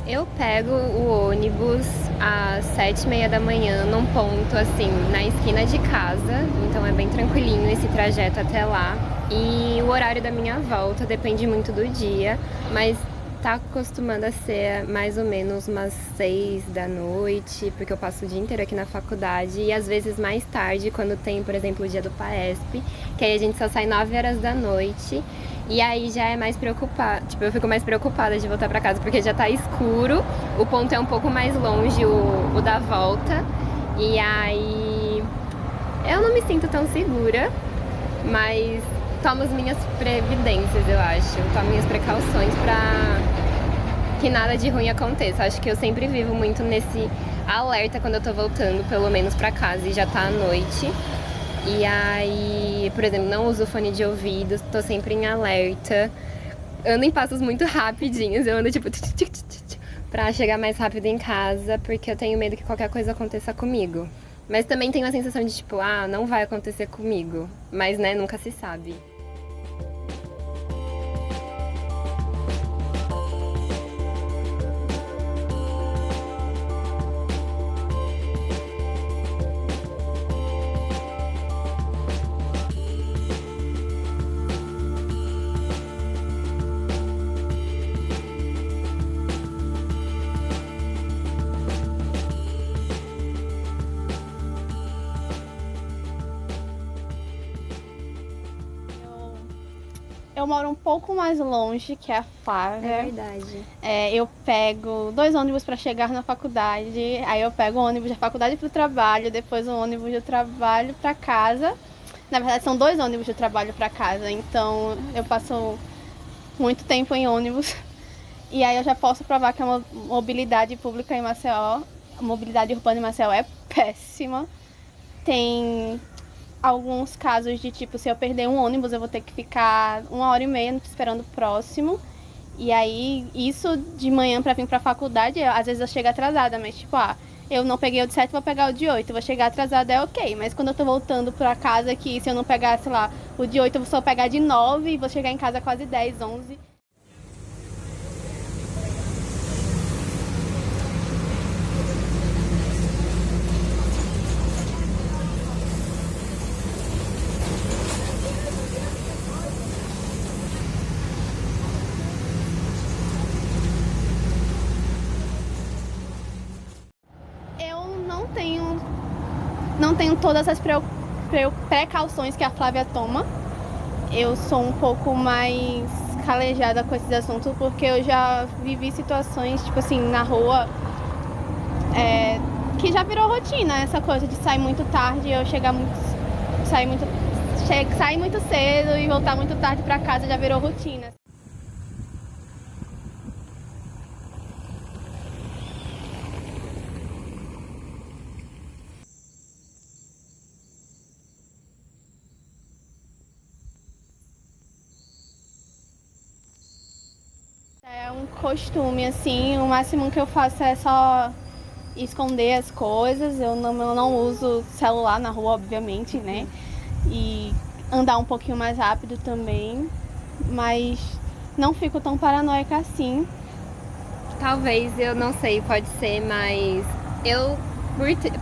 Eu pego o ônibus às 7h30 da manhã, num ponto assim, na esquina de casa, então é bem tranquilinho esse trajeto até lá. E o horário da minha volta depende muito do dia, mas tá acostumando a ser mais ou menos umas 6 da noite, porque eu passo o dia inteiro aqui na faculdade, e às vezes mais tarde, quando tem, por exemplo, o dia do PAESP, que aí a gente só sai 9 horas da noite. E aí já é mais preocupada, tipo, eu fico mais preocupada de voltar pra casa porque já tá escuro, o ponto é um pouco mais longe, o da volta. E aí eu não me sinto tão segura, mas tomo as minhas previdências, eu acho. Tomo minhas precauções pra que nada de ruim aconteça. Acho que eu sempre vivo muito nesse alerta quando eu tô voltando, pelo menos pra casa, e já tá à noite. E aí, por exemplo, não uso fone de ouvido, tô sempre em alerta. Ando em passos muito rapidinhos, eu ando tipo pra chegar mais rápido em casa, porque eu tenho medo que qualquer coisa aconteça comigo. Mas também tenho a sensação de tipo, não vai acontecer comigo. Mas, né, nunca se sabe. Eu moro um pouco mais longe que a É Flávia. verdade. Eu pego 2 ônibus para chegar na faculdade, aí eu pego o ônibus da faculdade para o trabalho, depois o ônibus do trabalho para casa. Na verdade, são 2 ônibus do trabalho para casa, então eu passo muito tempo em ônibus. E aí eu já posso provar que a mobilidade pública em Maceió, a mobilidade urbana em Maceió é péssima. Tem alguns casos de tipo, se eu perder um ônibus, eu vou ter que ficar 1h30 esperando o próximo. E aí, isso de manhã pra vir pra faculdade, às vezes eu chego atrasada, mas tipo, eu não peguei o de 7, vou pegar o de 8. Vou chegar atrasada, é ok. Mas quando eu tô voltando pra casa aqui, se eu não pegar, sei lá, o de 8, eu vou só pegar de 9 e vou chegar em casa quase 10, 11. Eu não tenho todas as precauções que a Flávia toma. Eu sou um pouco mais calejada com esses assuntos porque eu já vivi situações, tipo assim, na rua, que já virou rotina, essa coisa de sair muito tarde, eu chegar muito, sair muito cedo e voltar muito tarde pra casa já virou rotina. É um costume, assim, o máximo que eu faço é só esconder as coisas, eu não uso celular na rua, obviamente, né? E andar um pouquinho mais rápido também, mas não fico tão paranoica assim. Talvez, eu não sei, pode ser, mas eu,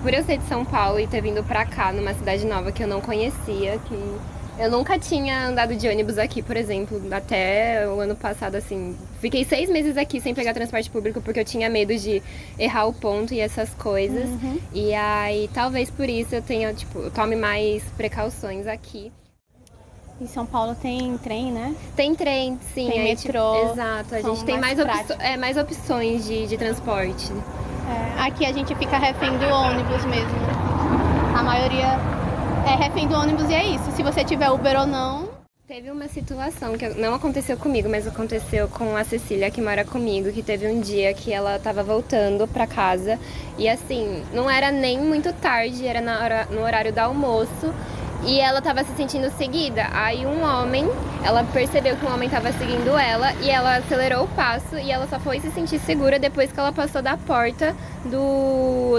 por eu ser de São Paulo e ter vindo pra cá, numa cidade nova que eu não conhecia, que eu nunca tinha andado de ônibus aqui, por exemplo, até o ano passado, assim. Fiquei 6 meses aqui sem pegar transporte público porque eu tinha medo de errar o ponto e essas coisas. E aí, talvez por isso eu tenha, tipo, eu tome mais precauções aqui. Em São Paulo tem trem, né? Tem trem, sim. Tem aí, metrô. exato, a são gente tem práticos. mais opções de transporte. Aqui a gente fica refém do ônibus mesmo. A maioria é refém do ônibus e é isso. Se você tiver Uber ou não. Teve uma situação que não aconteceu comigo, mas aconteceu com a Cecília, que mora comigo, que teve um dia que ela tava voltando pra casa e assim, não era nem muito tarde, era no horário do almoço. E ela tava se sentindo seguida. Aí ela percebeu que um homem tava seguindo ela e ela acelerou o passo e ela só foi se sentir segura depois que ela passou da porta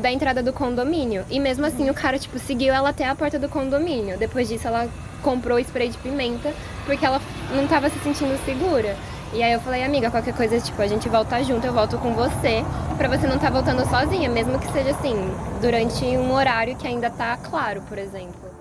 da entrada do condomínio. E mesmo assim o cara, tipo, seguiu ela até a porta do condomínio. Depois disso ela comprou spray de pimenta porque ela não tava se sentindo segura. E aí eu falei, amiga, qualquer coisa, tipo, a gente volta junto, eu volto com você, pra você não tá voltando sozinha, mesmo que seja assim, durante um horário que ainda tá claro, por exemplo.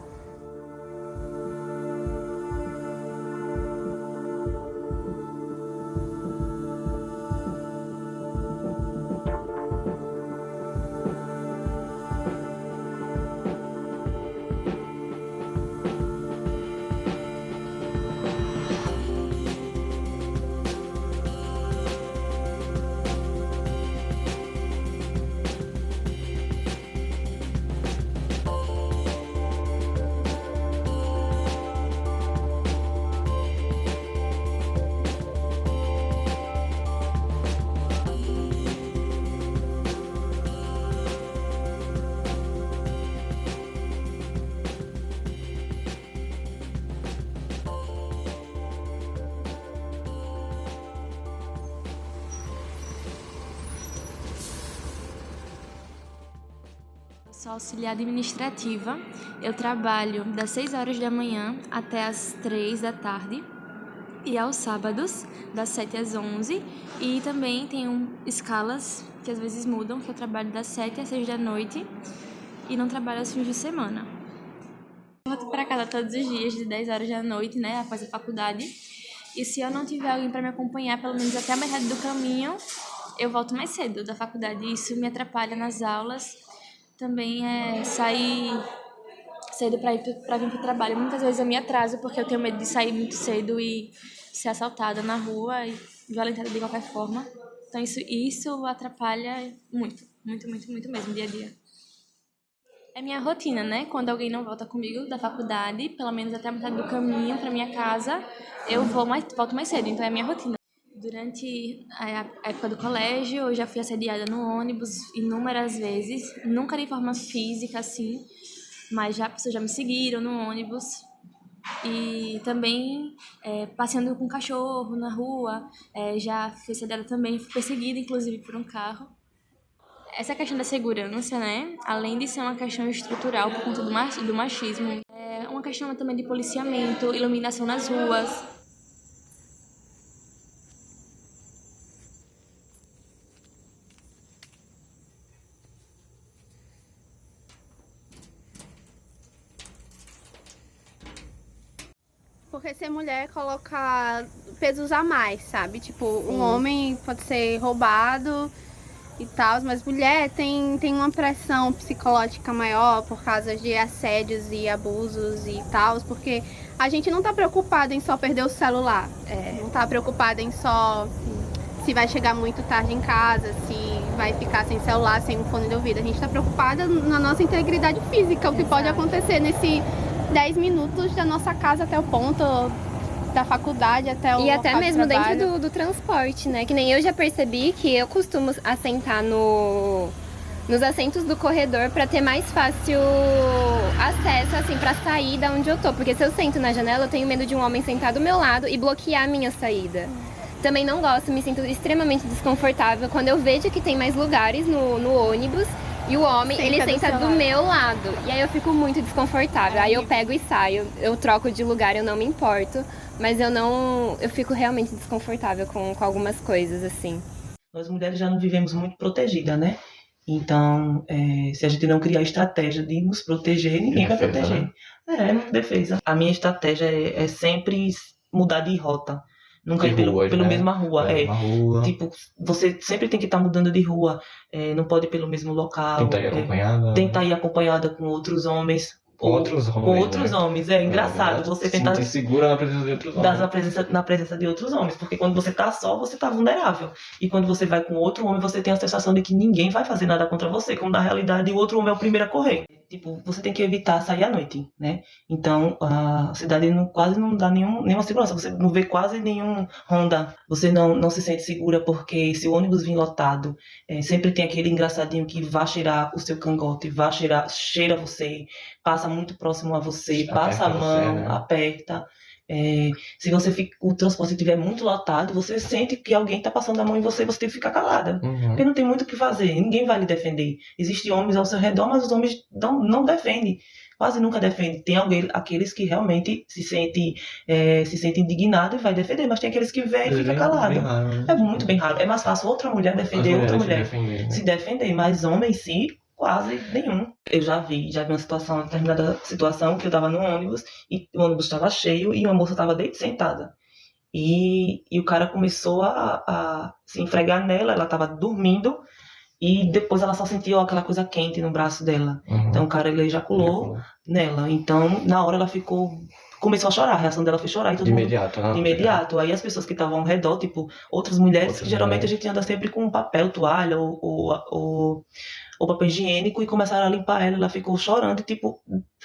Sou auxiliar administrativa. Eu trabalho das 6 horas da manhã até as 3 da tarde. E aos sábados, das 7 às 11. E também tenho escalas que às vezes mudam, que eu trabalho das 7 às 6 da noite e não trabalho aos fins de semana. Eu volto para casa todos os dias, de 10 horas da noite, né, após a faculdade. E se eu não tiver alguém para me acompanhar, pelo menos até a metade do caminho, eu volto mais cedo da faculdade. Isso me atrapalha nas aulas. Também é sair cedo para vir para o trabalho. Muitas vezes eu me atraso porque eu tenho medo de sair muito cedo e ser assaltada na rua e violentada de qualquer forma. Então isso atrapalha muito, muito, muito, muito mesmo, dia a dia. É minha rotina, né? Quando alguém não volta comigo da faculdade, pelo menos até a metade do caminho para minha casa, eu volto mais cedo. Então é minha rotina. Durante a época do colégio, eu já fui assediada no ônibus inúmeras vezes, nunca de forma física, assim, mas já pessoas já me seguiram no ônibus. E também passeando com um cachorro na rua, já fui assediada também, fui perseguida, inclusive, por um carro. Essa questão da segurança, né, além de ser uma questão estrutural por conta do machismo, é uma questão também de policiamento, iluminação nas ruas. Porque ser mulher coloca pesos a mais, sabe? Tipo, um homem pode ser roubado e tal, mas mulher tem uma pressão psicológica maior por causa de assédios e abusos e tal, porque a gente não tá preocupada em só perder o celular, não tá preocupada em só se vai chegar muito tarde em casa, se vai ficar sem celular, sem um fone de ouvido. A gente tá preocupada na nossa integridade física, o que pode acontecer nesse 10 minutos da nossa casa até o ponto da faculdade, até o E até mesmo trabalho. dentro do transporte, né? Que nem eu já percebi que eu costumo assentar nos assentos do corredor para ter mais fácil acesso, assim, para sair da onde eu tô. Porque se eu sento na janela, eu tenho medo de um homem sentar do meu lado e bloquear a minha saída. Também não gosto, me sinto extremamente desconfortável quando eu vejo que tem mais lugares no ônibus e o homem, ele senta do meu lado. E aí eu fico muito desconfortável. Aí eu pego e saio, eu troco de lugar, eu não me importo. Mas eu fico realmente desconfortável com algumas coisas, assim. Nós mulheres já não vivemos muito protegidas, né? Então, se a gente não criar estratégia de nos proteger, ninguém vai proteger. É muito defesa. A minha estratégia é sempre mudar de rota. Nunca ir pela mesma rua. Rua. Tipo, você sempre tem que estar mudando de rua. Não pode ir pelo mesmo local. Tentar ir acompanhada. Tentar ir acompanhada com outros homens. Com outros homens, É engraçado. Você tentar se segura na presença de outros homens. Na presença de outros homens. Porque quando você tá só, você tá vulnerável. E quando você vai com outro homem, você tem a sensação de que ninguém vai fazer nada contra você. Quando na realidade o outro homem é o primeiro a correr. Tipo, você tem que evitar sair à noite, né? Então, a cidade quase não dá nenhuma segurança. Você não vê quase nenhum Honda. Você não se sente segura porque se o ônibus vir lotado, sempre tem aquele engraçadinho que vai cheirar o seu cangote, cheira você, passa muito próximo a você, passa a mão, né? Aperta. Se o transporte estiver muito lotado, você sente que alguém está passando a mão em você, você tem que ficar calada. Porque não tem muito o que fazer, ninguém vai lhe defender. Existem homens ao seu redor, mas os homens não defendem. quase nunca defende. Tem aqueles que realmente se sentem indignados e vai defender, mas tem aqueles que vêm e ficam calados. É muito bem raro. É mais fácil outra mulher defender outra mulher. Se defender, mas homem em si, quase nenhum. Eu já vi uma determinada situação que eu tava no ônibus e o ônibus estava cheio e uma moça estava sentada. E o cara começou a se esfregar nela, ela estava dormindo e depois ela só sentiu aquela coisa quente no braço dela. Então o cara ele ejaculou nela. Então na hora ela começou a chorar, a reação dela foi chorar. E todo mundo, né? de imediato. Aí as pessoas que estavam ao redor, tipo, outras mulheres, que geralmente a gente anda sempre com um papel, toalha ou papel higiênico, e começaram a limpar ela ficou chorando, e tipo,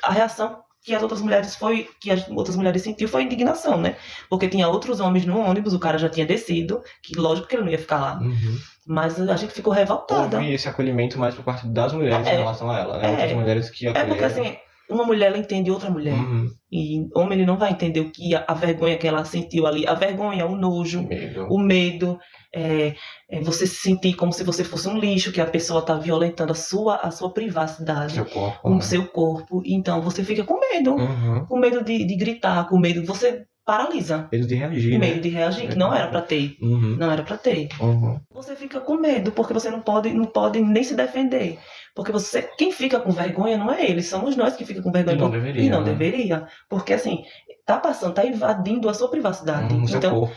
a reação que as outras mulheres sentiu foi indignação, né? Porque tinha outros homens no ônibus, o cara já tinha descido, que lógico que ele não ia ficar lá. Mas a gente ficou revoltada. Houve esse acolhimento mais por parte das mulheres em relação a ela, né? Outras mulheres que acolheram. Porque assim, uma mulher ela entende outra mulher. E homem ele não vai entender o que a vergonha que ela sentiu ali. A vergonha, o nojo, o medo. Você se sentir como se você fosse um lixo, que a pessoa está violentando a sua privacidade, seu corpo. Então você fica com medo. Com medo de gritar, com medo. Você paralisa. Medo de reagir. Medo de reagir, que não era pra ter. Não era pra ter. Você fica com medo, porque você não pode nem se defender. Porque quem fica com vergonha não é ele, somos nós que fica com vergonha. E não deveria. Porque assim, tá invadindo a sua privacidade. Então,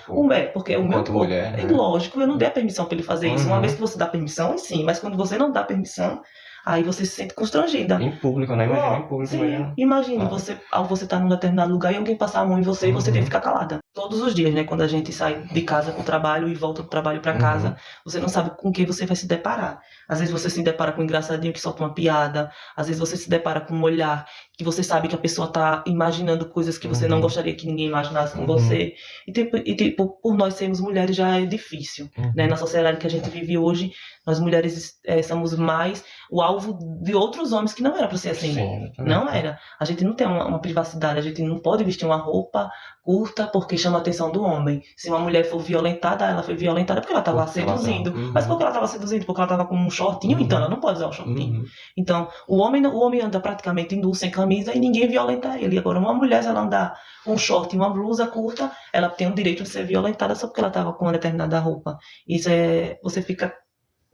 porque o meu corpo, mulher, né? Lógico, eu não dei a permissão pra ele fazer isso. Uma vez que você dá permissão, sim, mas quando você não dá permissão, aí você se sente constrangida. Em público, né? Imagina em público. Sim, imagina, você tá num determinado lugar e alguém passar a mão em você e você tem que ficar calada. Todos os dias, né? Quando a gente sai de casa pro trabalho e volta do trabalho pra casa, você não sabe com quem você vai se deparar. Às vezes você se depara com um engraçadinho que solta uma piada, às vezes você se depara com um olhar que você sabe que a pessoa tá imaginando coisas que você não gostaria que ninguém imaginasse com você. E tipo, por nós sermos mulheres já é difícil, né? Na sociedade que a gente vive hoje, nós mulheres somos mais o alvo de outros homens que não era pra ser assim. Sim, não era. A gente não tem uma privacidade, a gente não pode vestir uma roupa curta porque chama a atenção do homem. Se uma mulher for violentada, ela foi violentada porque ela estava seduzindo. Mas por que ela estava seduzindo? Porque ela estava com um shortinho, então ela não pode usar o shortinho. Então, o homem anda praticamente nu, sem camisa, e ninguém violenta ele. Agora, uma mulher, se ela andar com um short e uma blusa curta, ela tem o direito de ser violentada só porque ela estava com uma determinada roupa. Isso você fica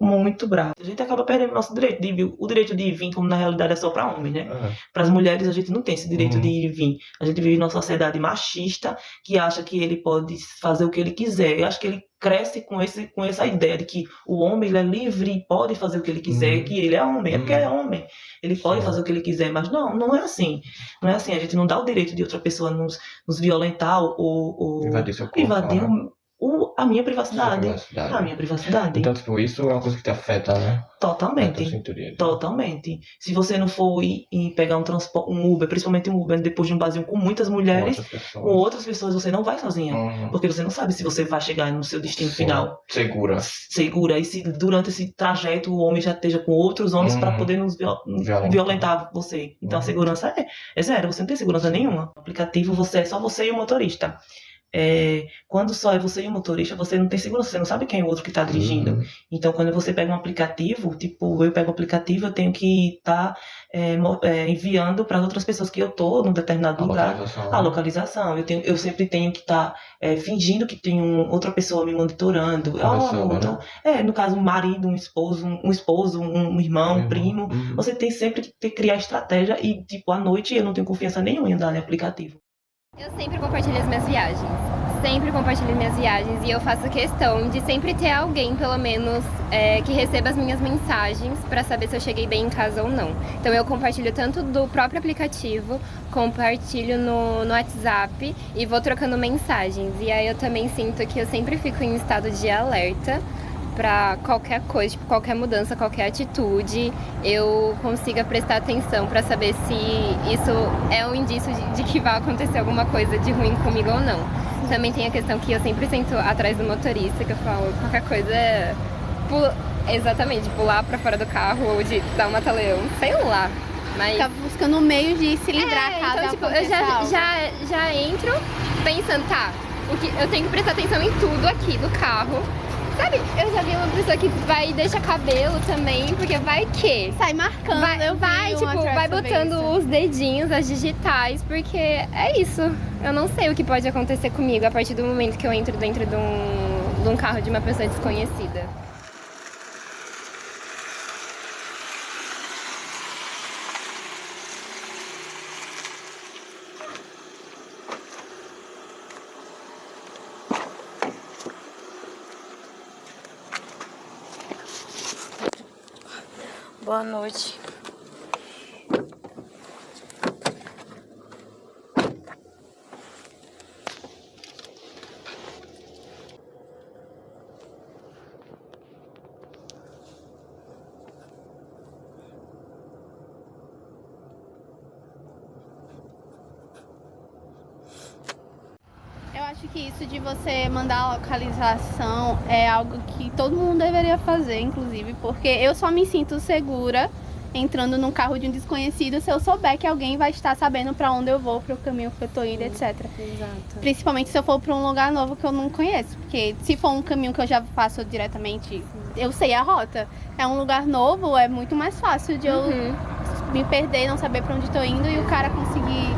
muito bravo. A gente acaba perdendo o nosso direito de vir. O direito de ir e vir, como na realidade é só para homem, né? Para as mulheres a gente não tem esse direito de ir e vir. A gente vive numa sociedade machista que acha que ele pode fazer o que ele quiser. Eu acho que ele cresce com essa ideia de que o homem ele é livre e pode fazer o que ele quiser, que ele é homem, é porque é homem. Ele pode fazer o que ele quiser, mas não é assim. Não é assim. A gente não dá o direito de outra pessoa nos violentar ou invadir seu corpo, invadir a minha privacidade. A minha privacidade. Então, tipo, isso é uma coisa que te afeta, né? Totalmente. Se você não for ir pegar um Uber, principalmente um Uber, depois de um barzinho com muitas mulheres, com outras pessoas, você não vai sozinha. Porque você não sabe se você vai chegar no seu destino final. Segura. E se durante esse trajeto o homem já esteja com outros homens para poder nos violentar você. Então a segurança é zero, você não tem segurança nenhuma. No aplicativo é só você e o motorista. Quando só é você e o motorista, você não tem segurança, você não sabe quem é o outro que está dirigindo. Então, quando você pega um aplicativo, tipo, eu pego o aplicativo, eu tenho que estar enviando para as outras pessoas que eu estou num determinado lugar a localização. Eu sempre tenho que estar fingindo que tem outra pessoa me monitorando. No caso, um marido, um esposo, um irmão, um primo. Você tem sempre que criar estratégia e, tipo, à noite eu não tenho confiança nenhuma em andar no aplicativo. Eu sempre compartilho as minhas viagens. E eu faço questão de sempre ter alguém, pelo menos, que receba as minhas mensagens para saber se eu cheguei bem em casa ou não. Então eu compartilho tanto do próprio aplicativo, compartilho no WhatsApp e vou trocando mensagens. E aí eu também sinto que eu sempre fico em estado de alerta para qualquer coisa, tipo, qualquer mudança, qualquer atitude, eu consiga prestar atenção para saber se isso é um indício de que vai acontecer alguma coisa de ruim comigo ou não. Também tem a questão que eu sempre sento atrás do motorista, que eu falo qualquer coisa exatamente, pular para fora do carro ou de dar um mata-leão, sei lá. Mas ficar buscando um meio de se livrar caso então, tipo, eu já entro pensando, eu tenho que prestar atenção em tudo aqui do carro Sabe, eu já vi uma pessoa que vai e deixa cabelo também, porque vai que... Sai marcando, vai botando os dedinhos, as digitais, porque é isso. Eu não sei o que pode acontecer comigo a partir do momento que eu entro dentro de um carro de uma pessoa desconhecida. Boa noite. Eu acho que isso de você mandar a localização é algo que todo mundo deveria fazer, inclusive, porque eu só me sinto segura entrando num carro de um desconhecido se eu souber que alguém vai estar sabendo pra onde eu vou, pro caminho que eu tô indo, etc. Exato. Principalmente se eu for pra um lugar novo que eu não conheço, porque se for um caminho que eu já faço diretamente, eu sei a rota. É um lugar novo, é muito mais fácil de eu me perder, não saber pra onde tô indo e o cara conseguir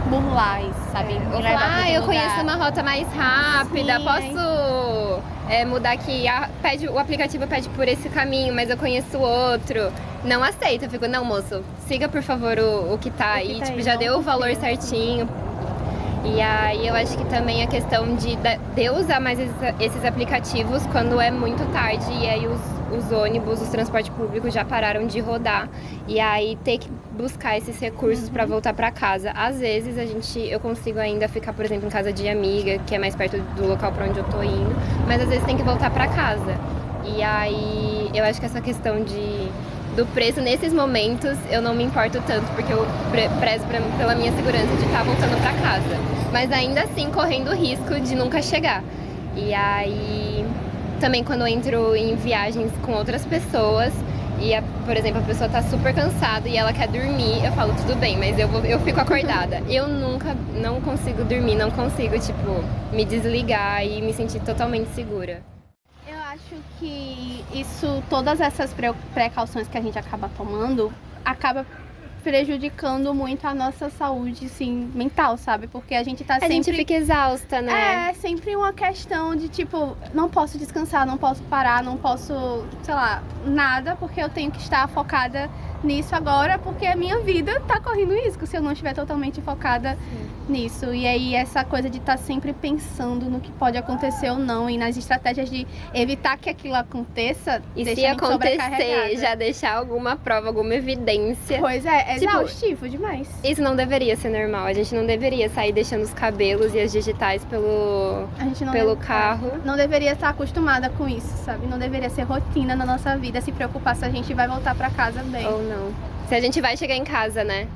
burlar isso, sabe? Ou falar, eu conheço uma rota mais rápida, Sim, posso mudar aqui, o aplicativo pede por esse caminho, mas eu conheço outro. Não aceito, eu fico, não moço, siga por favor o que tá aí, tipo, já deu o valor certinho. E aí eu acho que também a questão de eu usar mais esses aplicativos quando é muito tarde e aí os ônibus, os transportes públicos já pararam de rodar e aí ter que buscar esses recursos para voltar para casa. Às vezes eu consigo ainda ficar, por exemplo, em casa de amiga, que é mais perto do local para onde eu tô indo, mas às vezes tem que voltar para casa. E aí eu acho que essa questão do preço nesses momentos eu não me importo tanto, porque eu prezo pela minha segurança de estar voltando para casa, mas ainda assim correndo o risco de nunca chegar. E aí também quando eu entro em viagens com outras pessoas e, por exemplo, a pessoa tá super cansada e ela quer dormir, eu falo, tudo bem, mas eu fico acordada. Eu não consigo dormir, não consigo, tipo, me desligar e me sentir totalmente segura. Eu acho que todas essas precauções que a gente acaba tomando, acaba prejudicando muito a nossa saúde, assim, mental, sabe? Porque a gente tá sempre... A gente fica exausta, né? É sempre uma questão de, tipo, não posso descansar, não posso parar, não posso, sei lá, nada, porque eu tenho que estar focada nisso agora, porque a minha vida tá correndo risco se eu não estiver totalmente focada nisso. E aí essa coisa de estar sempre pensando no que pode acontecer ou não e nas estratégias de evitar que aquilo aconteça, e deixa se a gente acontecer, já deixar alguma prova, alguma evidência. Pois é, tipo, exaustivo demais. Isso não deveria ser normal. A gente não deveria sair deixando os cabelos e as digitais pelo carro. Não deveria estar acostumada com isso, sabe? Não deveria ser rotina na nossa vida, se preocupar se a gente vai voltar pra casa bem. Ou não. Se a gente vai chegar em casa, né?